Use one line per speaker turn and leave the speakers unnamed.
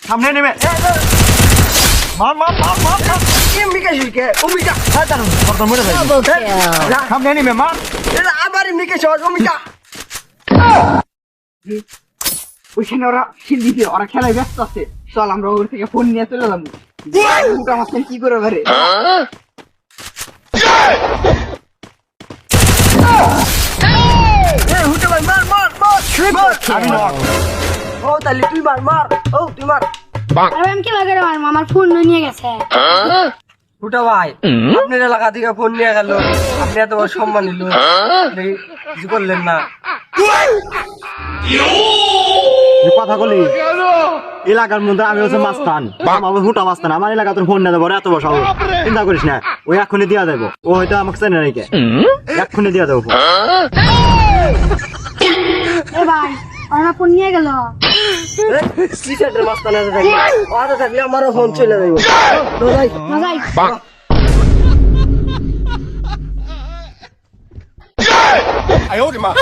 সামনে নেমে মার মার মার মার মার
এমনিকে শিখে অমিকা
মরে যাবে সামনে নেমে মার
আবার এমনিকে সহজ অমিকা ওইখানে ওরা শিল দিতে ওরা খেলায় ব্যস্ত আছে চল আমরা ওর থেকে ফোন নিয়ে চলে যাবো আমার কি করে পারে হুটে ভাই মার মার মার
আমি নক
ও তাহলে তুই মার মার ও তুই মার
আরে আমি কি লাগে মারবো আমার ফোন নিয়ে গেছে
হুটা ভাই আপনার এলাকা থেকে ফোন নিয়ে গেল আপনি এত বড় সম্মান নিল কিছু করলেন না
কথা বলি এলাকার মধ্যে আমি হচ্ছে মাস্তান আমার হুটা মাস্তান আমার এলাকা তোর ফোন নিয়ে দেবো এত বসা চিন্তা করিস না ওই এক্ষুনি দিয়া দেবো ও হয়তো আমাকে চেনে নাকি এক্ষুনি দিয়া দেবো
এ ভাই ওরা ফোন নিয়ে গেল
কিসের মাস্তান আছে থাকলে ওরা থাকলে আমারও ফোন চলে যাবে ভাই
মজাই
哎呦我的妈！